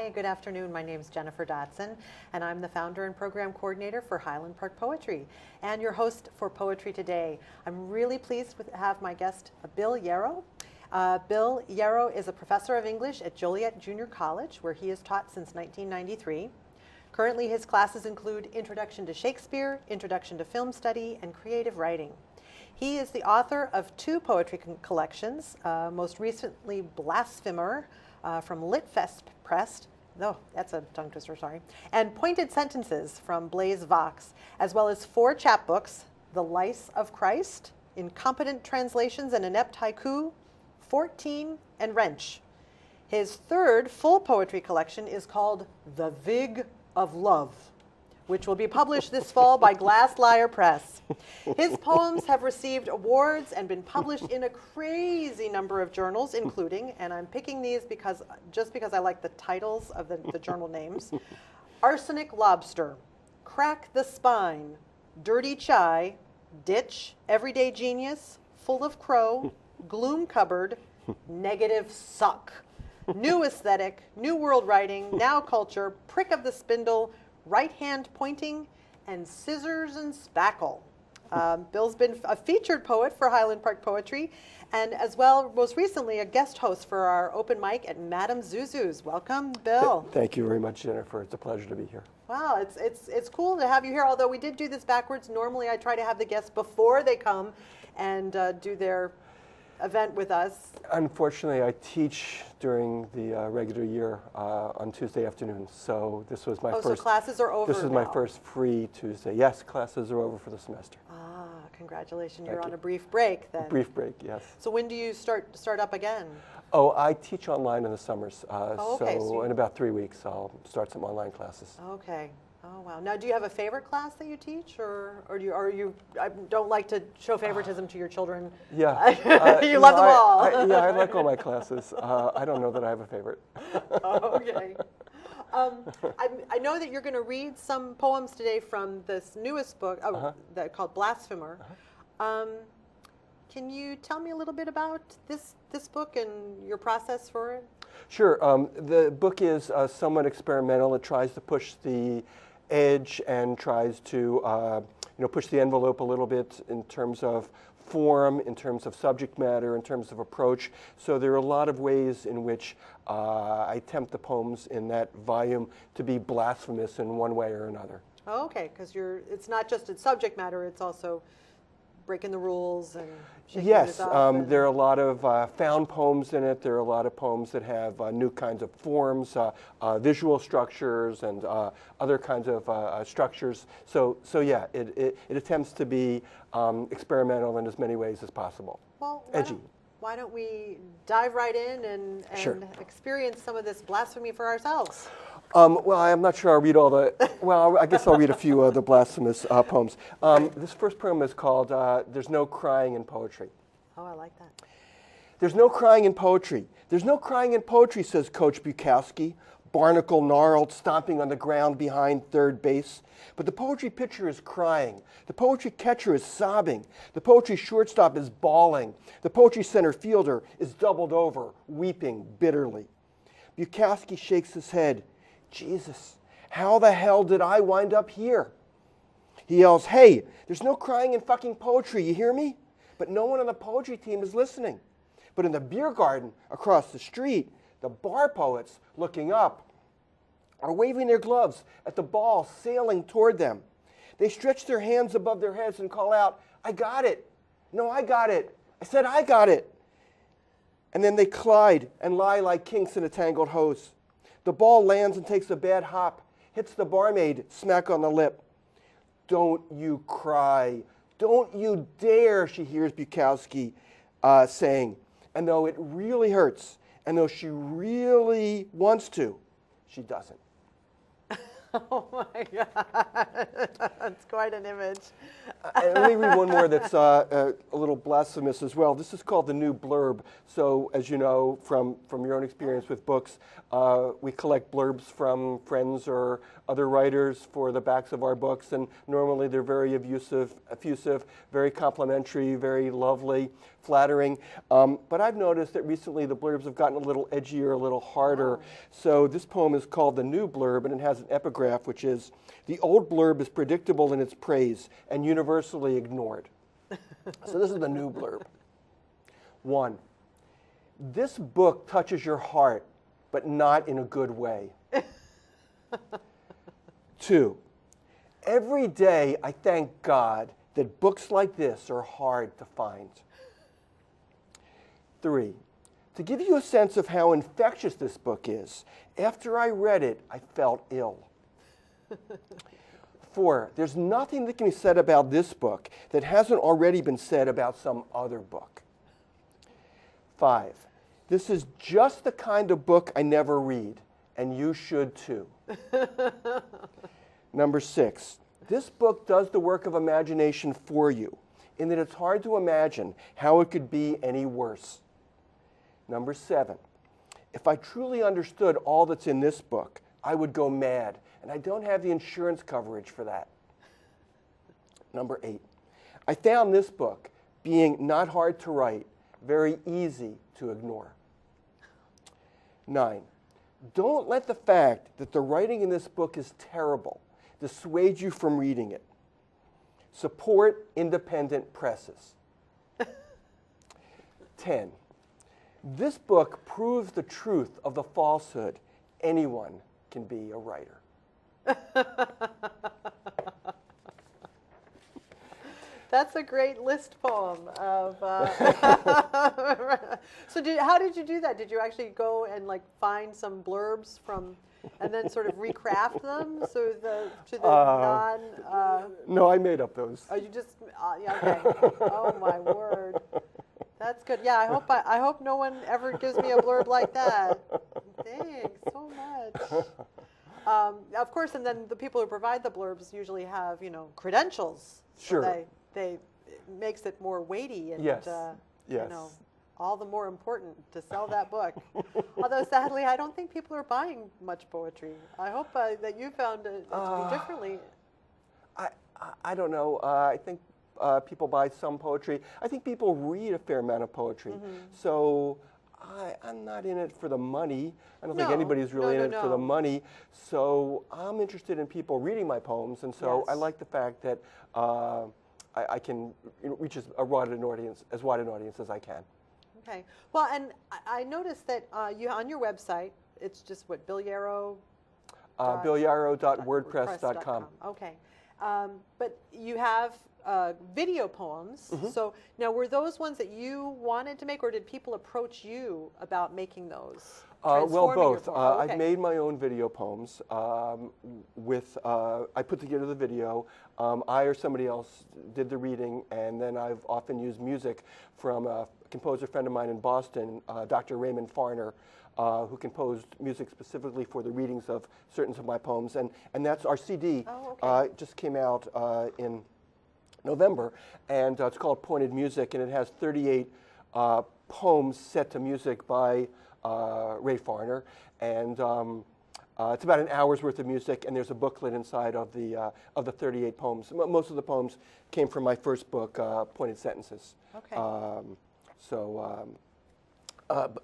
Hi, good afternoon. My name is Jennifer Dotson, and I'm the founder and program coordinator for Highland Park Poetry, and your host for Poetry Today. I'm really pleased to have my guest, Bill Yarrow. Bill Yarrow is a professor of English at Joliet Junior College, where he has taught since 1993. Currently, his classes include Introduction to Shakespeare, Introduction to Film Study, and Creative Writing. He is the author of two poetry collections, most recently Blasphemer from Litfest Press, that's a tongue twister, sorry, and Pointed Sentences from Blaze Vox, as well as 4 chapbooks, The Lice of Christ, Incompetent Translations and Inept Haiku, 14, and Wrench. His third full poetry collection is called The Vig of Love, which will be published this fall by Glass Lyre Press. His poems have received awards and been published in a crazy number of journals, including, and I'm picking these because I like the titles of the journal names, Arsenic Lobster, Crack the Spine, Dirty Chai, Ditch, Everyday Genius, Full of Crow, Gloom Cupboard, Negative Suck, New Aesthetic, New World Writing, Now Culture, Prick of the Spindle, Right Hand Pointing, and Scissors and Spackle. Bill's been a featured poet for Highland Park Poetry, and as well, most recently, a guest host for our open mic at Madame Zuzu's. Welcome, Bill. Thank you very much, Jennifer. It's a pleasure to be here. Wow, it's cool to have you here, although we did do this backwards. Normally, I try to have the guests before they come and do their event with us. Unfortunately, I teach during the regular year on Tuesday afternoons, so this was my first. So classes are over. This is my first free Tuesday. Yes, classes are over for the semester. Ah, congratulations! You're on a brief break then. A brief break, yes. So when do you start up again? Oh, I teach online in the summers, okay. so in about 3 weeks I'll start some online classes. Okay. Oh wow! Now, do you have a favorite class that you teach, or do you? I don't like to show favoritism to your children. Yeah, you love them all. I like all my classes. I don't know that I have a favorite. Okay. I know that you're going to read some poems today from this newest book called Blasphemer. Can you tell me a little bit about this book and your process for it? Sure. The book is somewhat experimental. It tries to push the edge and tries to push the envelope a little bit in terms of form, in terms of subject matter, in terms of approach. So there are a lot of ways in which I attempt the poems in that volume to be blasphemous in one way or another. Oh, okay, because it's not just its subject matter, it's also breaking the rules and shaking yes, it up. There are a lot of found poems in it. There are a lot of poems that have new kinds of forms, visual structures, and other kinds of structures. So yeah, it attempts to be experimental in as many ways as possible. Well, edgy. Why don't we dive right in and Sure. experience some of this blasphemy for ourselves? Well, I'm not sure I'll read all the, well, I guess I'll read a few of the blasphemous poems. This first poem is called There's No Crying in Poetry. Oh, I like that. There's no crying in poetry. There's no crying in poetry, says Coach Bukowski, barnacle gnarled, stomping on the ground behind third base. But the poetry pitcher is crying. The poetry catcher is sobbing. The poetry shortstop is bawling. The poetry center fielder is doubled over, weeping bitterly. Bukowski shakes his head. Jesus, how the hell did I wind up here? He yells, hey, there's no crying in fucking poetry, you hear me? But no one on the poetry team is listening. But in the beer garden across the street, the bar poets, looking up, are waving their gloves at the ball sailing toward them. They stretch their hands above their heads and call out, I got it. No, I got it. I said I got it. And then they collide and lie like kinks in a tangled hose. The ball lands and takes a bad hop, hits the barmaid smack on the lip. Don't you cry. Don't you dare, she hears Bukowski saying. And though it really hurts, and though she really wants to, she doesn't. Oh my God, that's quite an image. And let me read one more that's a little blasphemous as well. This is called the new blurb. So, as you know from your own experience with books, we collect blurbs from friends or other writers for the backs of our books, and normally they're very effusive, very complimentary, very lovely, flattering. But I've noticed that recently the blurbs have gotten a little edgier, a little harder. Oh. So this poem is called The New Blurb, and it has an epigraph, which is, "The old blurb is predictable in its praise and universally ignored." So this is the new blurb. 1, this book touches your heart, but not in a good way. 2, every day I thank God that books like this are hard to find. 3, to give you a sense of how infectious this book is, after I read it, I felt ill. 4, there's nothing that can be said about this book that hasn't already been said about some other book. 5, this is just the kind of book I never read, and you should too. 6, this book does the work of imagination for you, in that it's hard to imagine how it could be any worse. 7, if I truly understood all that's in this book, I would go mad, and I don't have the insurance coverage for that. 8, I found this book being not hard to write, very easy to ignore. 9, don't let the fact that the writing in this book is terrible dissuade you from reading it. Support independent presses. 10, this book proves the truth of the falsehood. Anyone can be a writer. That's a great list poem of. So how did you do that? Did you actually go and like find some blurbs from, and then sort of recraft them to the non? No, I made up those. Oh, you just yeah, okay. Oh my word, that's good. Yeah, I hope no one ever gives me a blurb like that. Thanks so much. Of course, and then the people who provide the blurbs usually have credentials. Sure. So it makes it more weighty and Yes. all the more important to sell that book. Although sadly, I don't think people are buying much poetry. I hope that you found it to be differently. I don't know. I think people buy some poetry. I think people read a fair amount of poetry. Mm-hmm. So I'm not in it for the money. I don't think anybody's really in it for the money. So I'm interested in people reading my poems, and so I like the fact that I can reach as wide an audience as I can. Okay. Well, and I noticed that you on your website, it's just what, Bill Yarrow? BillYarrow.wordpress.com. Okay. But you have video poems. Mm-hmm. So now, were those ones that you wanted to make, or did people approach you about making those? Well, both. Okay. I've made my own video poems. I put together the video. I or somebody else did the reading, and then I've often used music from a composer friend of mine in Boston, Dr. Raymond Farner, who composed music specifically for the readings of certain of my poems. And that's our CD. Oh, okay. It just came out in November, and it's called Pointed Music, and it has 38 poems set to music by Ray Farner, and it's about an hour's worth of music, and there's a booklet inside of the 38 poems. Most of the poems came from my first book, Pointed Sentences. Okay.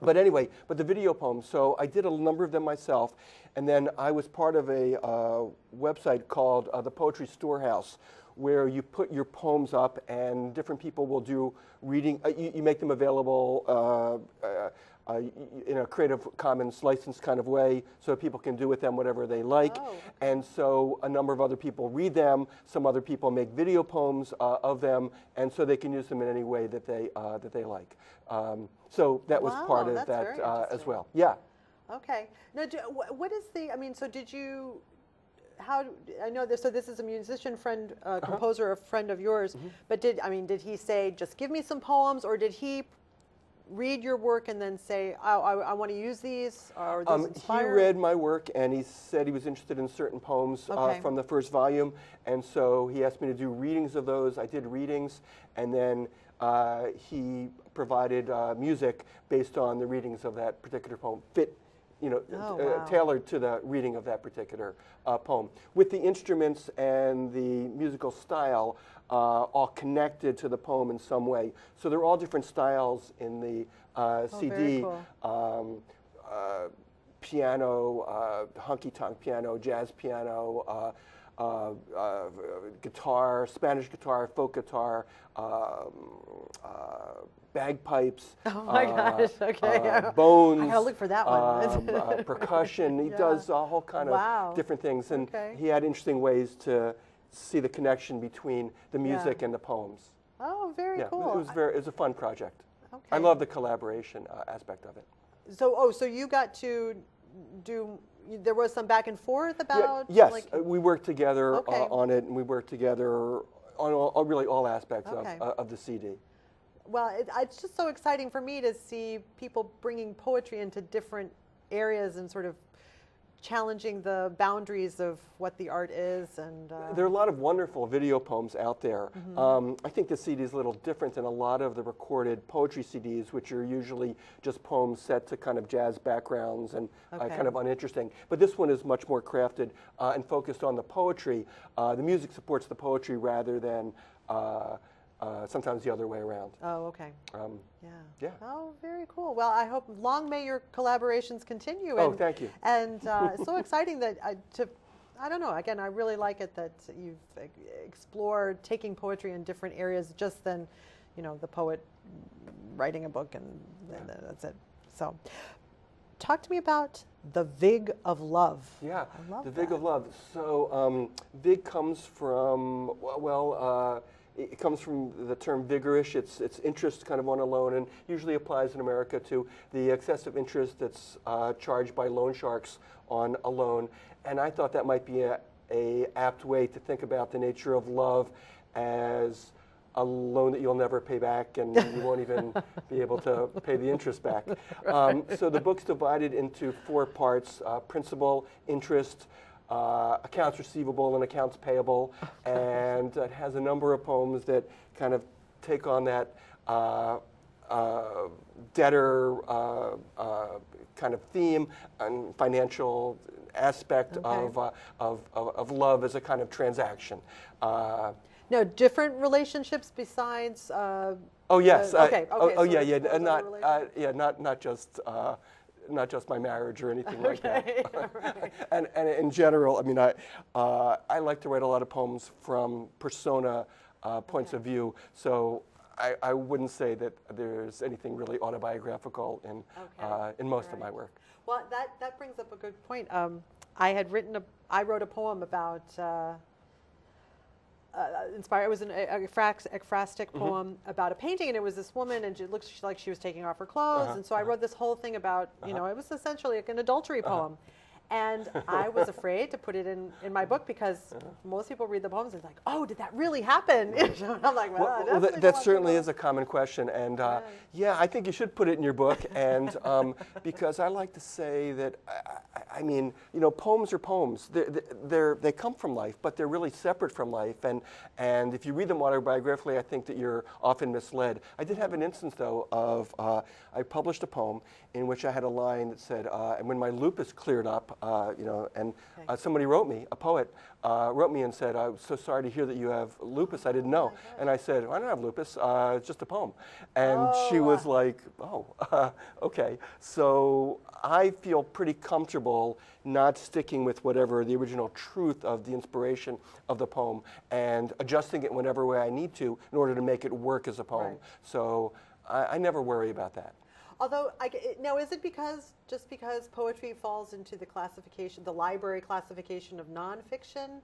But anyway, the video poems. So I did a number of them myself, and then I was part of a website called the Poetry Storehouse, where you put your poems up, and different people will do reading. You make them available in a Creative Commons licensed kind of way, so people can do with them whatever they like. Oh, okay. And so a number of other people read them. Some other people make video poems of them, and so they can use them in any way that they like. So that was part of that as well. Yeah. Okay. Now, what is the? I mean, so did you? How I know this? So this is a musician friend, composer, a friend of yours. Mm-hmm. But did he say just give me some poems, or did he read your work and then say, oh, I want to use these, or these He inspire? read my work and he said he was interested in certain poems Okay. from the first volume, and so he asked me to do readings of those. I did readings, and then he provided music based on the readings of that particular poem, Wow. tailored to the reading of that particular poem, with the instruments and the musical style all connected to the poem in some way. So they're all different styles in the CD. Very cool. Piano, honky-tonk piano, jazz piano, guitar, Spanish guitar, folk guitar, bagpipes, Oh my gosh, okay. bones, I gotta look for that one. percussion. He Yeah. does a whole kind Wow. of different things, and Okay. he had interesting ways to see the connection between the music and the poems. Oh, very Yeah, cool. it was a fun project. Okay. I love the collaboration aspect of it. So you got to do, there was some back and forth about? Yes, like- we worked together Okay. on it, and we worked together on really all aspects Okay. of the CD. Well, it's just so exciting for me to see people bringing poetry into different areas and sort of challenging the boundaries of what the art is. And There are a lot of wonderful video poems out there. Mm-hmm. I think the CD is a little different than a lot of the recorded poetry CDs, which are usually just poems set to kind of jazz backgrounds and Okay. kind of uninteresting. But this one is much more crafted and focused on the poetry. The music supports the poetry rather than sometimes the other way around. oh, okay. Yeah. Yeah. Oh, very cool. Well, I hope long may your collaborations continue. Oh, And, thank you. And it's so exciting that I don't know, again, I really like it that you've explored taking poetry in different areas just than, the poet writing a book and that's it. So talk to me about the Vig of Love. Yeah, I love the Vig that. of Love. So Vig comes from, it comes from the term vigorish. It's interest kind of on a loan, and usually applies in America to the excessive interest that's charged by loan sharks on a loan. And I thought that might be a apt way to think about the nature of love as a loan that you'll never pay back, and you won't even be able to pay the interest back. So the book's divided into 4 parts: principal, interest, accounts receivable, and accounts payable. And it has a number of poems that kind of take on that debtor kind of theme and financial aspect Okay. of love as a kind of transaction. No, different relationships besides. Oh yes. Okay. Oh so yeah. those other Not not just my marriage or anything like that. Okay, right. And in general, I mean, I like to write a lot of poems from persona points of view. So I wouldn't say that there's anything really autobiographical in most of my work. Well, that brings up a good point. I wrote a poem about. Inspired. It was an ekphrastic poem about a painting, and it was this woman, and it looked like she was taking off her clothes, and so I wrote this whole thing about, it was essentially like an adultery poem. And I was afraid to put it in my book because most people read the poems and it's like, oh, did that really happen? And I'm like, well, that certainly is a common question, and yeah, I think you should put it in your book, and because I like to say that, I mean, poems are poems. They come from life, but they're really separate from life, and if you read them autobiographically, I think that you're often misled. I did have an instance, though, of I published a poem in which I had a line that said, and when my lupus cleared up, and somebody wrote me, a poet, wrote me and said, I'm so sorry to hear that you have lupus. I didn't know. And I said, I don't have lupus. It's just a poem. And she was like, okay. So I feel pretty comfortable not sticking with whatever the original truth of the inspiration of the poem and adjusting it whatever way I need to in order to make it work as a poem. Right. So I never worry about that. Although, now is it just because poetry falls into the classification, the library classification of nonfiction?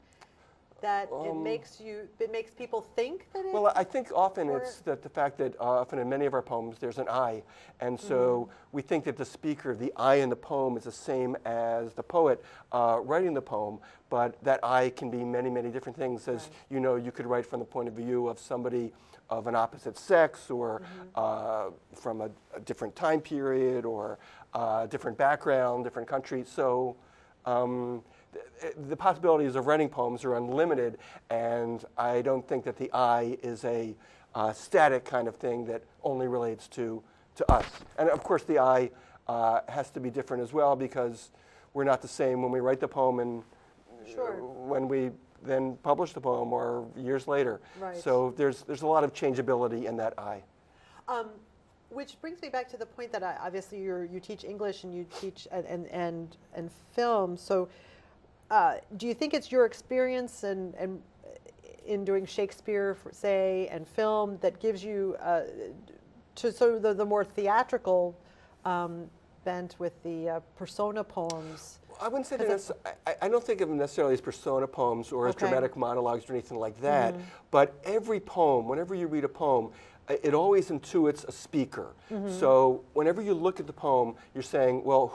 that it makes people think that it? Well, I think often or- it's that the fact that often in many of our poems there's an I, and so we think that the speaker, the I in the poem, is the same as the poet writing the poem, but that I can be many, many different things. As you know, you could write from the point of view of somebody of an opposite sex, or from a different time period, or different background, different country. So. The possibilities of writing poems are unlimited, and I don't think that the I is a static kind of thing that only relates to us. And of course, the I has to be different as well, because we're not the same when we write the poem and when we then publish the poem, or years later. Right. So there's a lot of changeability in that I. Which brings me back to the point that obviously you teach English and you teach and film. So, do you think it's your experience and in doing Shakespeare, say, and film that gives you to sort of the more theatrical bent with the persona poems? I wouldn't say that I don't think of them necessarily as persona poems or as dramatic monologues or anything like that. But every poem, whenever you read a poem, it always intuits a speaker. So whenever you look at the poem, you're saying, well,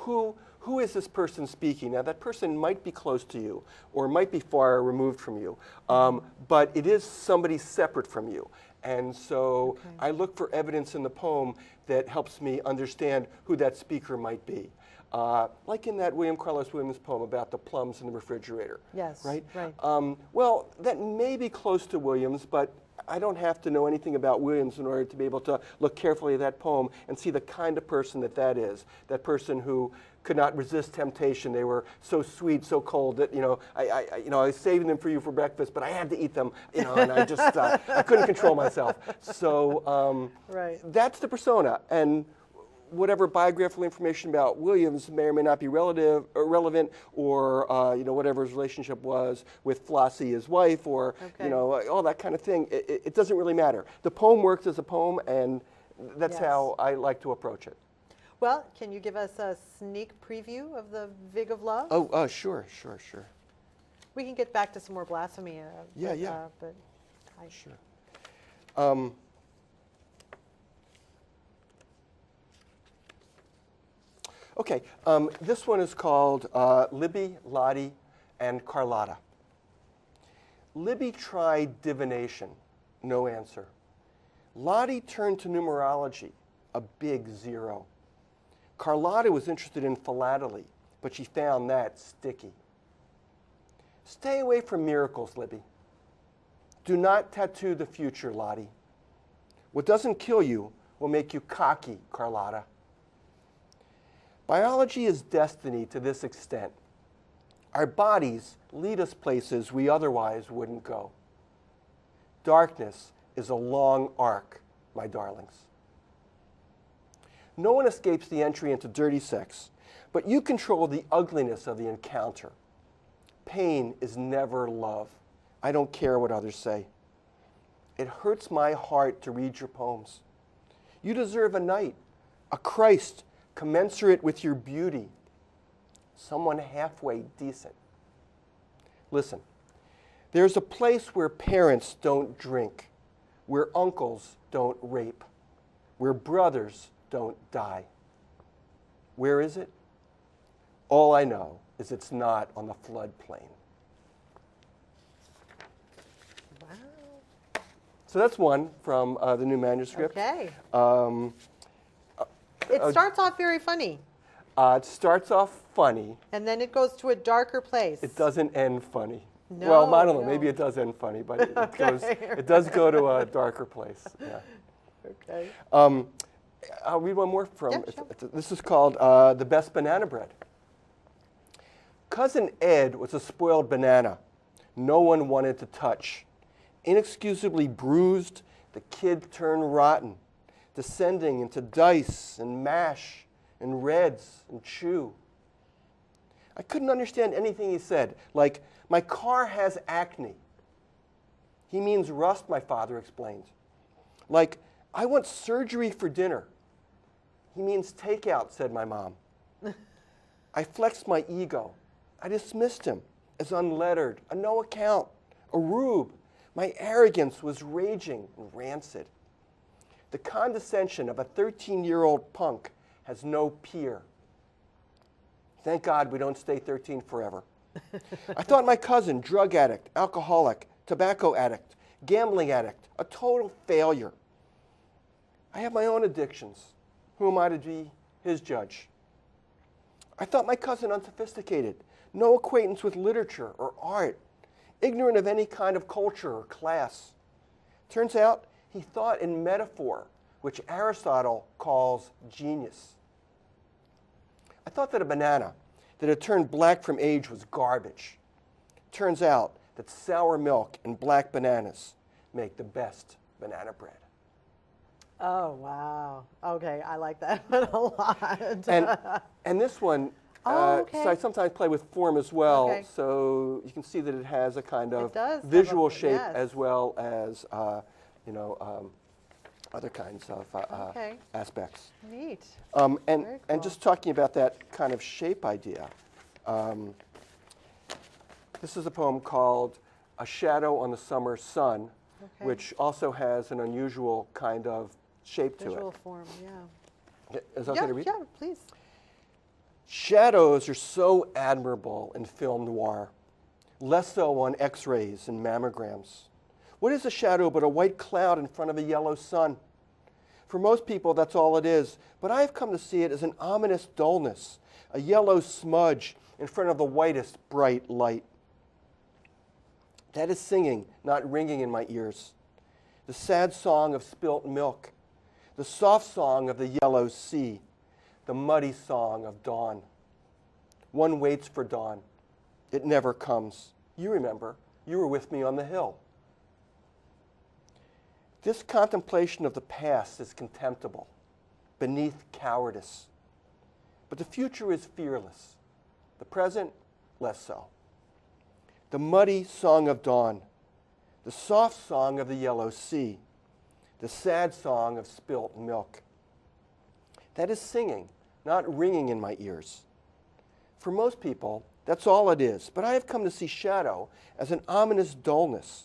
who is this person speaking? Now, that person might be close to you or might be far removed from you, but it is somebody separate from you. And so I look for evidence in the poem that helps me understand who that speaker might be. Like in that William Carlos Williams poem about the plums in the refrigerator. Yes, right. Right. Well, that may be close to Williams, but I don't have to know anything about Williams in order to be able to look carefully at that poem and see the kind of person that is. That person who could not resist temptation. They were so sweet, so cold that I was saving them for you for breakfast, but I had to eat them. And I just I couldn't control myself. So that's the persona. And whatever biographical information about Williams may or may not be relevant, or whatever his relationship was with Flossie, his wife, or all that kind of thing. It doesn't really matter. The poem works as a poem, and that's how I like to approach it. Well, can you give us a sneak preview of the Vig of Love? Oh, sure. We can get back to some more blasphemy. But sure. Okay, this one is called Libby, Lottie, and Carlotta. Libby tried divination, no answer. Lottie turned to numerology, a big 0. Carlotta was interested in philately, but she found that sticky. Stay away from miracles, Libby. Do not tattoo the future, Lottie. What doesn't kill you will make you cocky, Carlotta. Biology is destiny to this extent. Our bodies lead us places we otherwise wouldn't go. Darkness is a long arc, my darlings. No one escapes the entry into dirty sex, but you control the ugliness of the encounter. Pain is never love. I don't care what others say. It hurts my heart to read your poems. You deserve a knight, a Christ, commensurate with your beauty, someone halfway decent. Listen, there's a place where parents don't drink, where uncles don't rape, where brothers don't die. Where is it? All I know is it's not on the floodplain. Wow. So that's one from the new manuscript. Okay. It starts off very funny. It starts off funny. And then it goes to a darker place. It doesn't end funny. No, well, I don't know. no. Maybe it does end funny, but it does go to a darker place. Yeah. Okay. I'll read one more from. Yeah, sure. This is called The Best Banana Bread. Cousin Ed was a spoiled banana no one wanted to touch. Inexcusably bruised, the kid turned rotten, descending into dice and mash and reds and chew. I couldn't understand anything he said, like, my car has acne. He means rust, my father explained. Like, I want surgery for dinner. He means takeout, said my mom. I flexed my ego. I dismissed him as unlettered, a no account, a rube. My arrogance was raging and rancid. The condescension of a 13-year-old punk has no peer. Thank God we don't stay 13 forever. I thought my cousin, drug addict, alcoholic, tobacco addict, gambling addict, a total failure. I have my own addictions. Who am I to be his judge? I thought my cousin unsophisticated, no acquaintance with literature or art, ignorant of any kind of culture or class. Turns out he thought in metaphor, which Aristotle calls genius. I thought that a banana that had turned black from age was garbage. Turns out that sour milk and black bananas make the best banana bread. Oh, wow. Okay, I like that one a lot. And this one, okay. so I sometimes play with form as well, Okay. so you can see that it has a kind of It does have visual a- shape yes. as well as, other kinds of Okay. aspects. Neat. And Very cool. just talking about that kind of shape idea, this is a poem called A Shadow on the Summer Sun, Okay. which also has an unusual kind of shape to Visual it. form, yeah. Is that okay to read? Yeah, please. Shadows are so admirable in film noir, less so on x-rays and mammograms. What is a shadow but a white cloud in front of a yellow sun? For most people, that's all it is, but I have come to see it as an ominous dullness, a yellow smudge in front of the whitest bright light. That is singing, not ringing in my ears. The sad song of spilt milk, the soft song of the yellow sea, the muddy song of dawn. One waits for dawn. It never comes. You remember, you were with me on the hill. This contemplation of the past is contemptible, beneath cowardice. But the future is fearless. The present, less so. The muddy song of dawn, the soft song of the yellow sea, the sad song of spilt milk. That is singing, not ringing in my ears. For most people, that's all it is, but I have come to see shadow as an ominous dullness,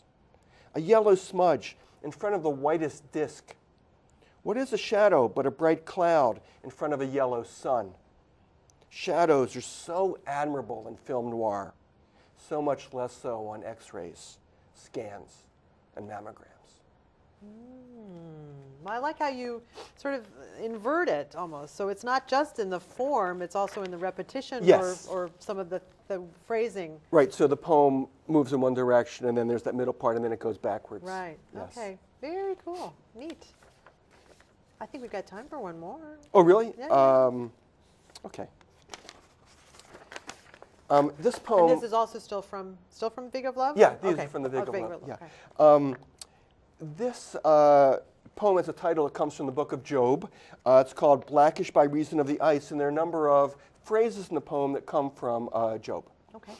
a yellow smudge in front of the whitest disk. What is a shadow but a bright cloud in front of a yellow sun? Shadows are so admirable in film noir, so much less so on x-rays, scans, and mammograms. I like how you sort of invert it almost. So it's not just in the form, it's also in the repetition Yes. or some of the phrasing. Right, so the poem moves in one direction, and then there's that middle part, and then it goes backwards. Right. Yes. Okay. Very cool. Neat. I think we've got time for one more. Oh, really? Yeah, Okay. This poem. And this is also still from Vig of Love? Yeah, these Okay. are from the Vig Oh, of Love. Yeah. okay. This poem has a title that comes from the book of Job. It's called Blackish by Reason of the Ice, and there are a number of phrases in the poem that come from Job. Okay.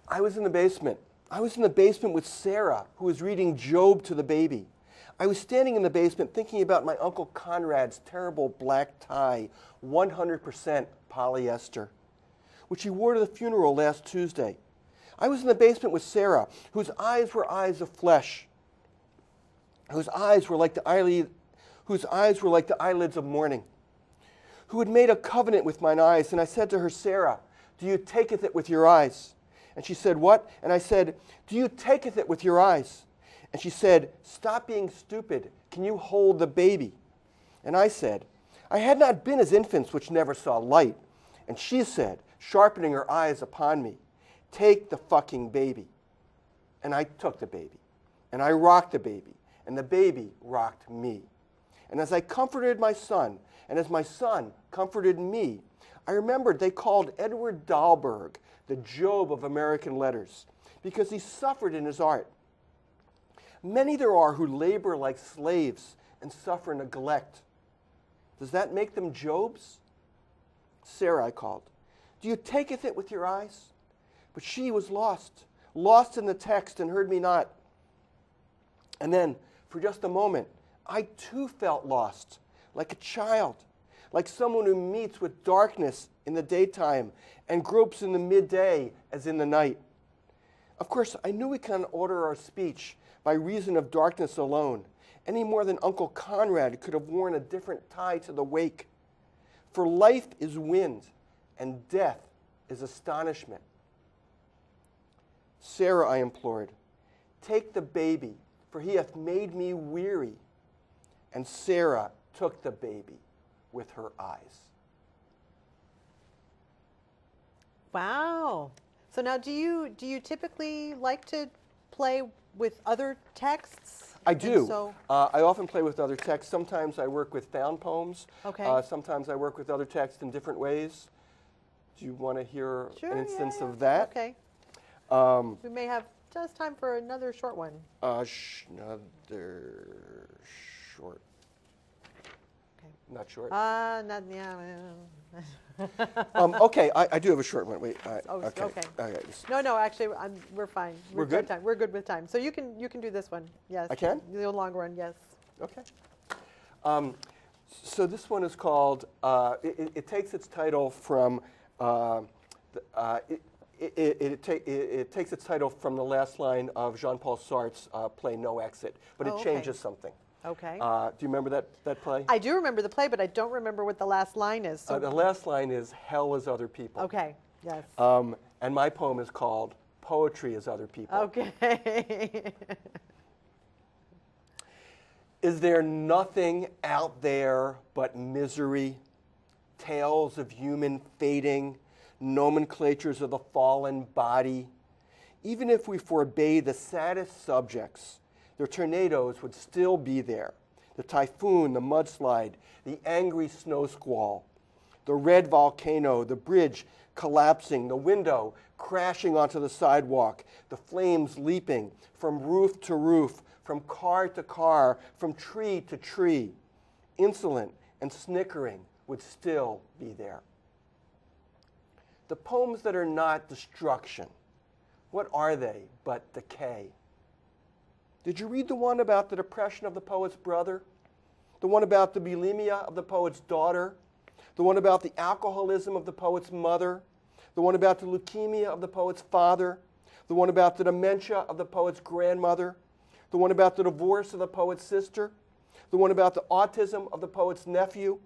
I was in the basement. I was in the basement with Sarah, who was reading Job to the baby. I was standing in the basement thinking about my Uncle Conrad's terrible black tie, 100% polyester, which he wore to the funeral last Tuesday. I was in the basement with Sarah, whose eyes were eyes of flesh, whose eyes were like the eyelids of morning, who had made a covenant with mine eyes. And I said to her, Sarah, do you taketh it with your eyes? And she said, what? And I said, do you taketh it with your eyes? And she said, stop being stupid. Can you hold the baby? And I said, I had not been as infants which never saw light. And she said, sharpening her eyes upon me, take the fucking baby. And I took the baby. And I rocked the baby. And the baby rocked me. And as I comforted my son, and as my son comforted me, I remembered they called Edward Dahlberg the Job of American letters because he suffered in his art. Many there are who labor like slaves and suffer neglect. Does that make them Jobs? Sarah, I called. Do you taketh it with your eyes? But she was lost in the text and heard me not. And then, for just a moment, I too felt lost, like a child, like someone who meets with darkness in the daytime and gropes in the midday as in the night. Of course, I knew we cannot order our speech by reason of darkness alone, any more than Uncle Conrad could have worn a different tie to the wake. For life is wind, and death is astonishment. Sarah, I implored, take the baby, for he hath made me weary. And Sarah took the baby with her eyes. Wow. So now, do you typically like to play with other texts? I do. And so, I often play with other texts. Sometimes I work with found poems. Okay. Sometimes I work with other texts in different ways. Do you want to hear sure, an instance yeah. of that? Okay. We may have just time for another short one. Another short. Okay. Not short. Not yeah. Okay, I do have a short one. Wait. Okay. Okay. No. Actually, we're fine. We're We've got good? time. We're good with time. So you can do this one. Yes. I can? The longer one. Yes. Okay. So this one is called. It takes its title from. It takes its title from the last line of Jean-Paul Sartre's play No Exit, but it changes something. Okay. Do you remember that play? I do remember the play, but I don't remember what the last line is. So The last line is "Hell is other people." okay. Yes. And my poem is called "Poetry is Other People." Okay. Is there nothing out there but misery, tales of human fading, nomenclatures of the fallen body? Even if we forbade the saddest subjects, the tornadoes would still be there. The typhoon, the mudslide, the angry snow squall, the red volcano, the bridge collapsing, the window crashing onto the sidewalk, the flames leaping from roof to roof, from car to car, from tree to tree. Insolent and snickering would still be there. The poems that are not destruction, what are they but decay? Did you read the one about the depression of the poet's brother? The one about the bulimia of the poet's daughter? The one about the alcoholism of the poet's mother? The one about the leukemia of the poet's father? The one about the dementia of the poet's grandmother? The one about the divorce of the poet's sister? The one about the autism of the poet's nephew?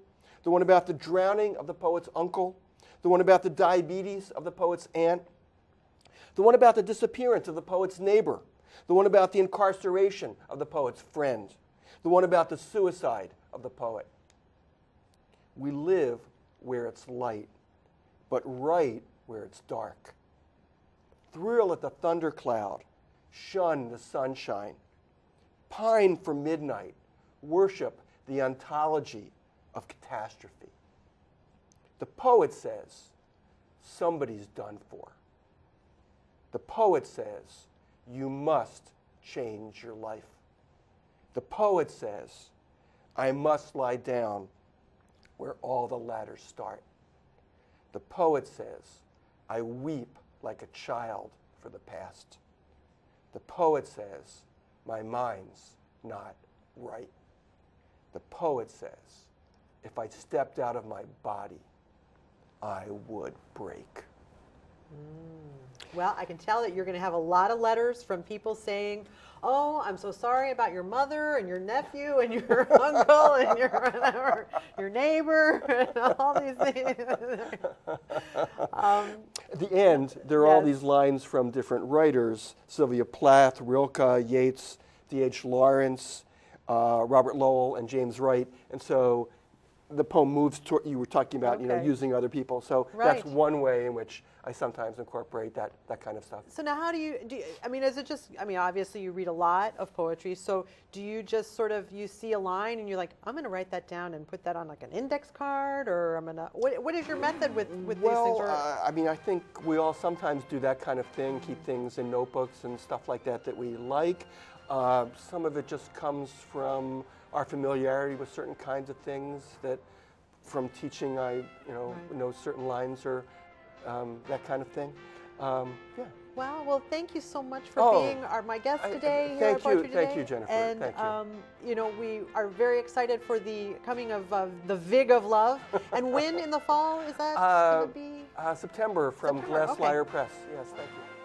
The one about the drowning of the poet's uncle? The one about the diabetes of the poet's aunt? The one about the disappearance of the poet's neighbor? The one about the incarceration of the poet's friend? The one about the suicide of the poet? We live where it's light, but write where it's dark. Thrill at the thundercloud, shun the sunshine. Pine for midnight, worship the ontology of catastrophe. The poet says, somebody's done for. The poet says, you must change your life. The poet says, I must lie down where all the ladders start. The poet says, I weep like a child for the past. The poet says, my mind's not right. The poet says, if I stepped out of my body, I would break. Well, I can tell that you're going to have a lot of letters from people saying, oh, I'm so sorry about your mother and your nephew and your uncle and your whatever, your neighbor and all these things. At the end, there are all these lines from different writers: Sylvia Plath, Rilke, Yeats, D.H. Lawrence, Robert Lowell, and James Wright. And so the poem moves toward, you were talking about, using other people. So that's one way in which I sometimes incorporate that kind of stuff. So now how do you, is it just, obviously you read a lot of poetry, so do you just sort of, you see a line and you're like, I'm going to write that down and put that on like an index card, or I'm going to, what is your method with these things? I think we all sometimes do that kind of thing, keep things in notebooks and stuff like that we like. Some of it just comes from our familiarity with certain kinds of things, that from teaching I know certain lines or that kind of thing. Yeah. Wow. Well, thank you so much for being my guest today here at Poetry Today. Thank you, Jennifer. And thank you. We are very excited for the coming of the Vig of Love. And when in the fall is that going to be? September from September, Glass Lyre Press. Yes, thank you.